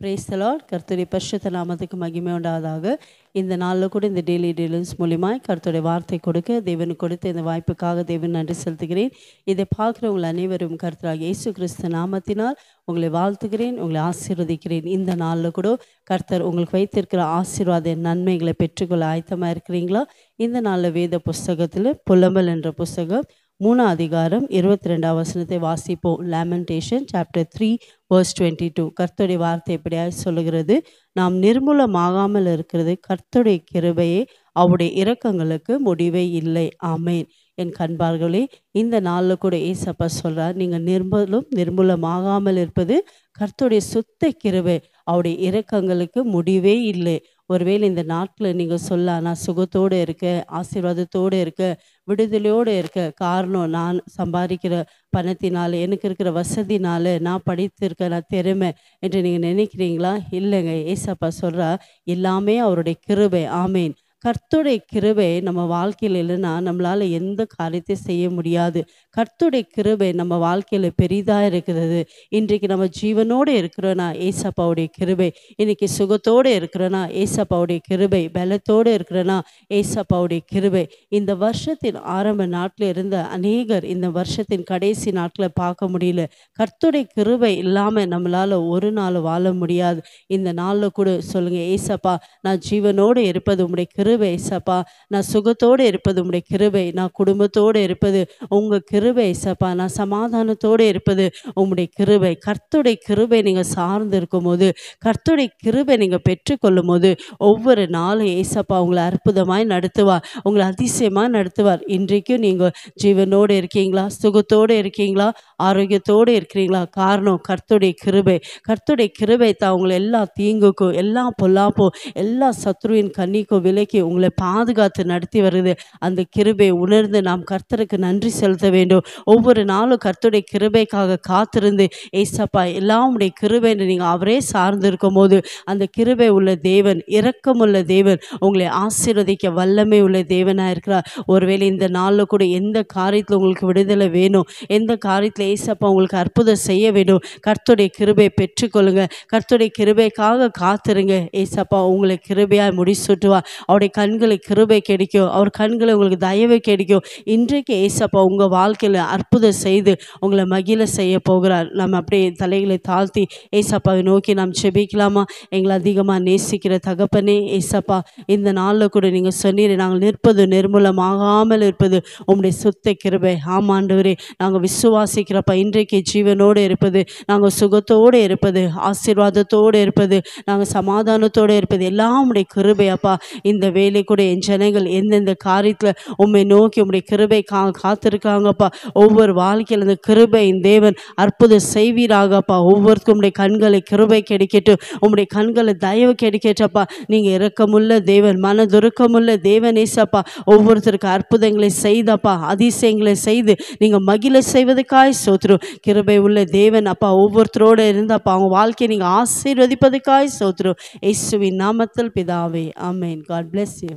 Praise the Lord. கர்த்தருடைய பரிசுத்த நாமத்துக்கு மகிமை உண்டாவதாக. இந்த நாளில் கூட இந்த டெய்லி டீலிங்ஸ் மூலியமாய் கர்த்தருடைய வார்த்தை கொடுக்க தேவனுக்கு கொடுத்த இந்த வாய்ப்புக்காக தேவன் நன்றி செலுத்துகிறேன். இதை பார்க்குறவங்கள் அனைவரும் கர்த்தராகிய இயேசு கிறிஸ்து நாமத்தினால் உங்களை வாழ்த்துகிறேன், உங்களை ஆசீர்வதிக்கிறேன். இந்த நாளில் கூட கர்த்தர் உங்களுக்கு வைத்திருக்கிற ஆசீர்வாத நன்மைகளை பெற்றுக்கொள்ள ஆயத்தமாக இருக்கிறீங்களா? இந்த நாளில் வேத புஸ்தகத்தில் புலம்பல் என்ற புஸ்தகம் 3ஆம் அதிகாரம் 22ஆம் வசனத்தை வாசிப்போம். Lamentation chapter 3 verse 22. கர்த்தருடைய வார்த்தை எப்படியாய் சொல்லுகிறது, நாம் நிர்மூலமாகாமல் இருக்கிறது கர்த்தருடைய கிருபையே, அவருடைய இரக்கங்களுக்கு முடிவே இல்லை. ஆமேன். என் கண்பார்களே, இந்த நாளில் கூட ஏசப்பா சொல்கிறார், நீங்கள் நிர்மூலமாகாமல் இருப்பது கர்த்தருடைய சுத்த கிருபை, அவருடைய இரக்கங்களுக்கு முடிவே இல்லை. ஒருவேளை இந்த நாட்டில் நீங்கள் சொல்லலாம், நான் சுகத்தோடு இருக்க, ஆசீர்வாதத்தோடு இருக்க, விடுதலையோடு இருக்க, காரணம் நான் சம்பாதிக்கிற பணத்தினால, எனக்கு இருக்கிற வசதினால, நான் படித்திருக்க, நான் திறமை என்று நீங்கள் நினைக்கிறீங்களா? இல்லைங்க. ஏசப்பா சொல்கிறா, எல்லாமே அவருடைய கிருபை. ஆமேன். கர்த்தருடைய கிருபை நம்ம வாழ்க்கையில் இல்லைன்னா நம்மளால் எந்த காரியத்தையும் செய்ய முடியாது. கர்த்தருடைய கிருபை நம்ம வாழ்க்கையில் பெரிதாக இருக்கிறது. இன்றைக்கு நம்ம ஜீவனோடு இருக்கிறோன்னா ஏசப்பாவுடைய கிருபை, இன்றைக்கி சுகத்தோடு இருக்கிறோன்னா ஏசப்பாவுடைய கிருபை, பலத்தோடு இருக்கிறோன்னா ஏசப்பாவுடைய கிருபை. இந்த வருஷத்தின் ஆரம்ப நாட்டில் இருந்த அநேகர் இந்த வருஷத்தின் கடைசி நாட்களை பார்க்க முடியல. கர்த்தருடைய கிருபை இல்லாமல் நம்மளால் ஒரு நாள் வாழ முடியாது. இந்த நாளில் கூட சொல்லுங்கள், ஏசப்பா நான் ஜீவனோடு இருப்பது உம்முடைய கிருபை, ஏசப்பா நான் சுகத்தோடு இருப்பது உம்முடைய கிருபை, நான் குடும்பத்தோடு இருப்பது உங்கள் கிருபை, ஏசப்பா நான் சமாதானத்தோடு இருப்பது உம்முடைய கிருபை. கர்த்தருடைய கிருபை நீங்கள் சார்ந்து இருக்கும் போது, கர்த்தருடைய கிருபை நீங்கள் பெற்றுக்கொள்ளும் போது, ஒவ்வொரு நாளும் ஏசப்பா உங்களை அற்புதமாய் நடத்துவார், உங்களை அதிசயமாக நடத்துவார். இன்றைக்கும் நீங்கள் ஜீவனோடு இருக்கீங்களா? சுகத்தோடு இருக்கீங்களா? ஆரோக்கியத்தோடு இருக்கிறீங்களா? காரணம் கர்த்தருடைய கிருபை. கர்த்தருடைய கிருபை தான் உங்களை எல்லா தீங்குக்கும், எல்லா பொல்லாப்பும், எல்லா சத்ருவின் கண்ணிக்கும் விலக்கி உங்களை பாதுகாத்து நடத்தி வருது. அந்த கிருபை உணர்ந்து நாம் கர்த்தருக்கு நன்றி செலுத்த வேண்டும். ஒவ்வொரு நாளும் கர்த்தருடைய கிருபைக்காக காத்திருந்து, ஏசப்பா எல்லாம் உடைய கிருபை என்று நீங்கள் அவரே சார்ந்து இருக்கும் போது, அந்த கிருபை உள்ள தேவன், இரக்கமுள்ள தேவன், உங்களை ஆசீர்வதிக்க வல்லமை உள்ள தேவனாக இருக்கிறார். ஒருவேளை இந்த நாளில் கூட எந்த காரியத்தில் உங்களுக்கு விடுதலை வேணும், எந்த காரியத்தில் ஏசப்பா உங்களுக்கு அற்புதம் செய்ய வேண்டும், கர்த்தருடைய கிருபை பெற்றுக்கொள்ளுங்க. கர்த்தருடைய கிருபைக்காக காத்திருங்க. ஏசப்பா உங்களை கிருபையாய் முடிசூட்டுவார். அவருடைய கண்களுக்கு கிருபை கிடைக்கும், அவர் கண்களை உங்களுக்கு தயவு கிடைக்கும். இன்றைக்கு ஏசப்பா உங்கள் வாழ்க்கையில் அற்புதம் செய்து உங்களை மகிழ செய்ய போகிறார். நம்ம அப்படியே தலைகளை தாழ்த்தி ஏசப்பாவை நோக்கி நாம் செபிக்கலாமா? எங்களை அதிகமாக நேசிக்கிற தகப்பனே, ஏசப்பா இந்த நாளில் கூட நீங்கள் சொன்னீர், நாங்கள் நிற்பது நிர்மூலமாகாமல் இருப்பது உம்முடைய சுத்த கிருபை. ஆமாண்டவரே, நாங்கள் விசுவாசிக்கிறப்பா, இன்றைக்கு ஜீவனோடு இருப்பது, நாங்கள் சுகத்தோடு இருப்பது, ஆசீர்வாதத்தோடு இருப்பது, நாங்கள் சமாதானத்தோடு இருப்பது எல்லாம் உம்முடைய கிருபை அப்பா. இந்த வேலை கூட என் ஜனங்கள் எந்தெந்த காரியத்தில் உம்மை நோக்கி உம்முடைய கிருபை காத்திருக்காங்கப்பா, ஒவ்வொரு வாழ்க்கையில் அந்த கிருபையின் தேவன் அற்புதம் செய்வீராகப்பா. ஒவ்வொருக்கும் உம்முடைய கண்களை கிருபை கிடைக்கட்டும், உம்முடைய கண்களை தயவு கிடைக்கட்டப்பா. நீங்கள் இரக்கமுள்ள தேவன், மனதுருக்கமுள்ள தேவன் ஏசப்பா. ஒவ்வொருத்தருக்கு அற்புதங்களை செய்தப்பா, அதிசயங்களை செய்து நீங்கள் மகிழ செய்வதற்காய் சோத்திரம். கிருபை உள்ள தேவன் அப்பா ஒவ்வொருத்தரோடு இருந்தப்பா, அவங்க வாழ்க்கையை நீங்கள் ஆசீர்வதிப்பதற்காய் சோத்திரம். இயேசுவின் நாமத்தில் பிதாவே, ஆமென். God bless you.